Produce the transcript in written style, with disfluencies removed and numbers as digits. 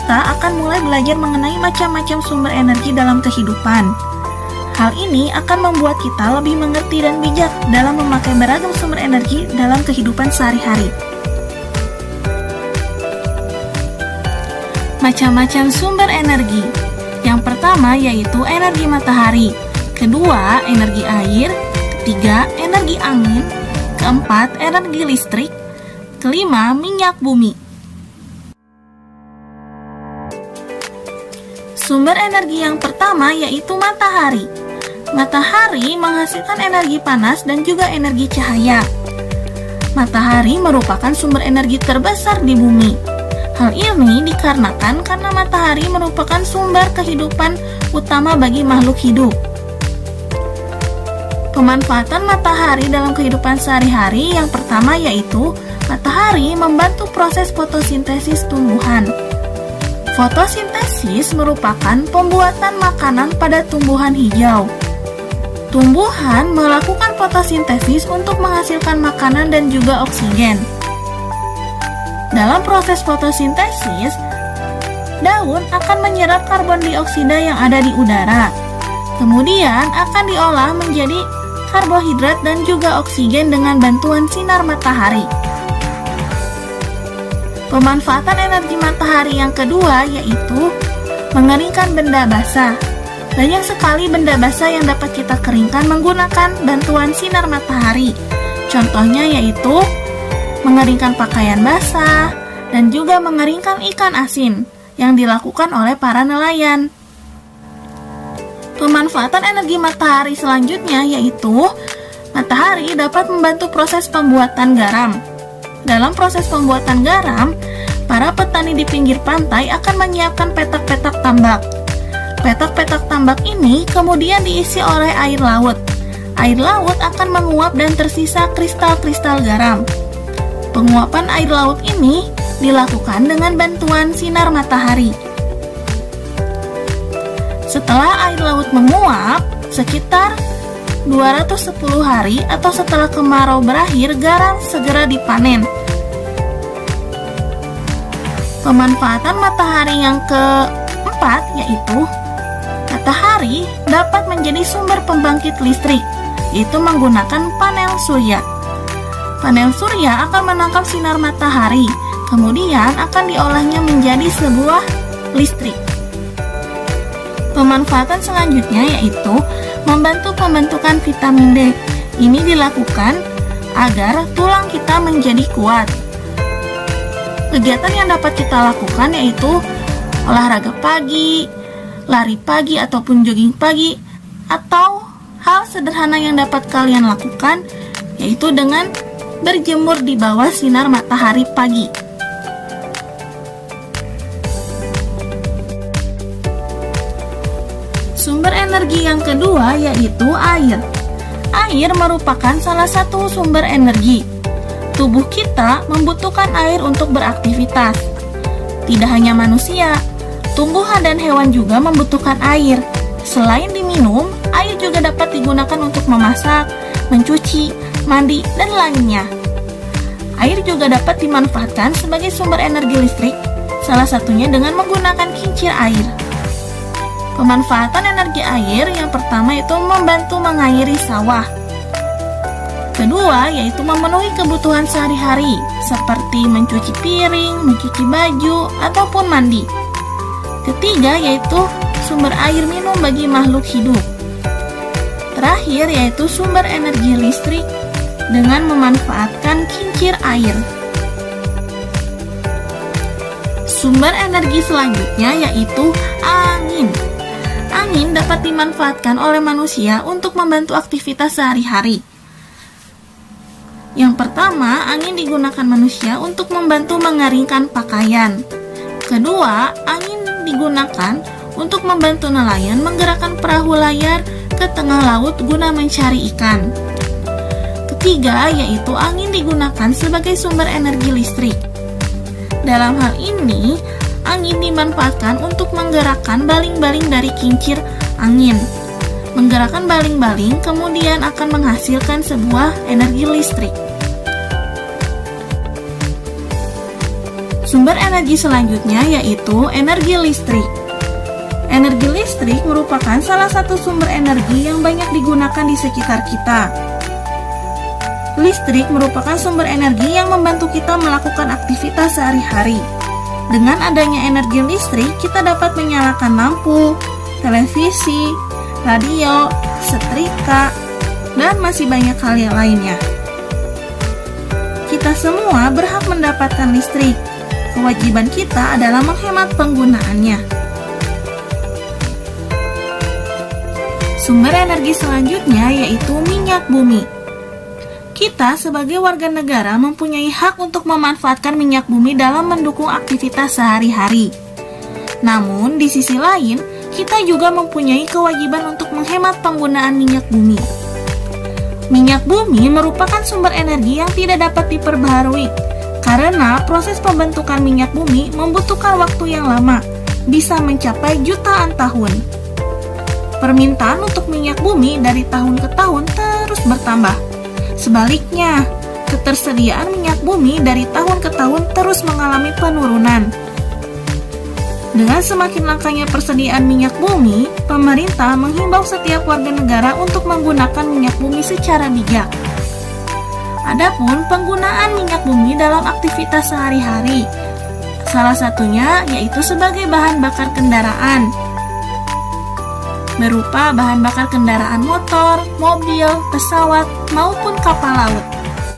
kita akan mulai belajar mengenai macam-macam sumber energi dalam kehidupan. Hal ini akan membuat kita lebih mengerti dan bijak dalam memakai beragam sumber energi dalam kehidupan sehari-hari. Macam-macam sumber energi. Yang pertama yaitu energi matahari, kedua energi air, ketiga energi angin, keempat energi listrik, kelima minyak bumi. Sumber energi yang pertama yaitu matahari. Matahari menghasilkan energi panas dan juga energi cahaya. Matahari merupakan sumber energi terbesar di bumi. Hal ini dikarenakan karena matahari merupakan sumber kehidupan utama bagi makhluk hidup. Pemanfaatan matahari dalam kehidupan sehari-hari yang pertama yaitu matahari membantu proses fotosintesis tumbuhan. Fotosintesis merupakan pembuatan makanan pada tumbuhan hijau. Tumbuhan melakukan fotosintesis untuk menghasilkan makanan dan juga oksigen. Dalam proses fotosintesis, daun akan menyerap karbon dioksida yang ada di udara. Kemudian akan diolah menjadi karbohidrat dan juga oksigen dengan bantuan sinar matahari. Pemanfaatan energi matahari yang kedua yaitu mengeringkan benda basah. Banyak sekali benda basah yang dapat kita keringkan menggunakan bantuan sinar matahari. Contohnya yaitu mengeringkan pakaian basah dan juga mengeringkan ikan asin yang dilakukan oleh para nelayan. Pemanfaatan energi matahari selanjutnya yaitu matahari dapat membantu proses pembuatan garam. Dalam proses pembuatan garam, para petani di pinggir pantai akan menyiapkan petak-petak tambak. Petak-petak tambak ini kemudian diisi oleh air laut. Air laut akan menguap dan tersisa kristal-kristal garam. Penguapan air laut ini dilakukan dengan bantuan sinar matahari. Setelah air laut menguap, sekitar 210 hari atau setelah kemarau berakhir, garam segera dipanen. Pemanfaatan matahari yang keempat yaitu matahari dapat menjadi sumber pembangkit listrik, yaitu menggunakan panel surya. Panel surya akan menangkap sinar matahari, kemudian akan diolahnya menjadi sebuah listrik. Pemanfaatan selanjutnya yaitu membantu pembentukan vitamin D. Ini dilakukan agar tulang kita menjadi kuat. Kegiatan yang dapat kita lakukan yaitu olahraga pagi, lari pagi ataupun jogging pagi, atau hal sederhana yang dapat kalian lakukan yaitu dengan berjemur di bawah sinar matahari pagi. Sumber energi yang kedua yaitu air. Air merupakan salah satu sumber energi. Tubuh kita membutuhkan air untuk beraktivitas. Tidak hanya manusia, tumbuhan dan hewan juga membutuhkan air. Selain diminum, air juga dapat digunakan untuk memasak, mencuci, mandi, dan lainnya. Air juga dapat dimanfaatkan sebagai sumber energi listrik, salah satunya dengan menggunakan kincir air. Pemanfaatan energi air yang pertama yaitu membantu mengairi sawah. Kedua yaitu memenuhi kebutuhan sehari-hari seperti mencuci piring, mencuci baju, ataupun mandi. Ketiga yaitu sumber air minum bagi makhluk hidup. Terakhir yaitu sumber energi listrik dengan memanfaatkan kincir air. Sumber energi selanjutnya yaitu angin. Angin dapat dimanfaatkan oleh manusia untuk membantu aktivitas sehari-hari. Yang pertama, angin digunakan manusia untuk membantu mengeringkan pakaian. Kedua, angin digunakan untuk membantu nelayan menggerakkan perahu layar ke tengah laut guna mencari ikan. Ketiga, yaitu angin digunakan sebagai sumber energi listrik. Dalam hal ini, angin dimanfaatkan untuk menggerakkan baling-baling dari kincir angin. Menggerakkan baling-baling kemudian akan menghasilkan sebuah energi listrik. Sumber energi selanjutnya yaitu energi listrik. Energi listrik merupakan salah satu sumber energi yang banyak digunakan di sekitar kita. Listrik merupakan sumber energi yang membantu kita melakukan aktivitas sehari-hari. Dengan adanya energi listrik, kita dapat menyalakan lampu, televisi, radio, setrika, dan masih banyak hal yang lainnya. Kita semua berhak mendapatkan listrik. Kewajiban kita adalah menghemat penggunaannya. Sumber energi selanjutnya yaitu minyak bumi. Kita sebagai warga negara mempunyai hak untuk memanfaatkan minyak bumi dalam mendukung aktivitas sehari-hari. Namun, di sisi lain, kita juga mempunyai kewajiban untuk menghemat penggunaan minyak bumi. Minyak bumi merupakan sumber energi yang tidak dapat diperbaharui, karena proses pembentukan minyak bumi membutuhkan waktu yang lama, bisa mencapai jutaan tahun. Permintaan untuk minyak bumi dari tahun ke tahun terus bertambah. Sebaliknya, ketersediaan minyak bumi dari tahun ke tahun terus mengalami penurunan. Dengan semakin langkanya persediaan minyak bumi, pemerintah menghimbau setiap warga negara untuk menggunakan minyak bumi secara bijak. Adapun penggunaan minyak bumi dalam aktivitas sehari-hari, salah satunya yaitu sebagai bahan bakar kendaraan, berupa bahan bakar kendaraan motor, mobil, pesawat, maupun kapal laut.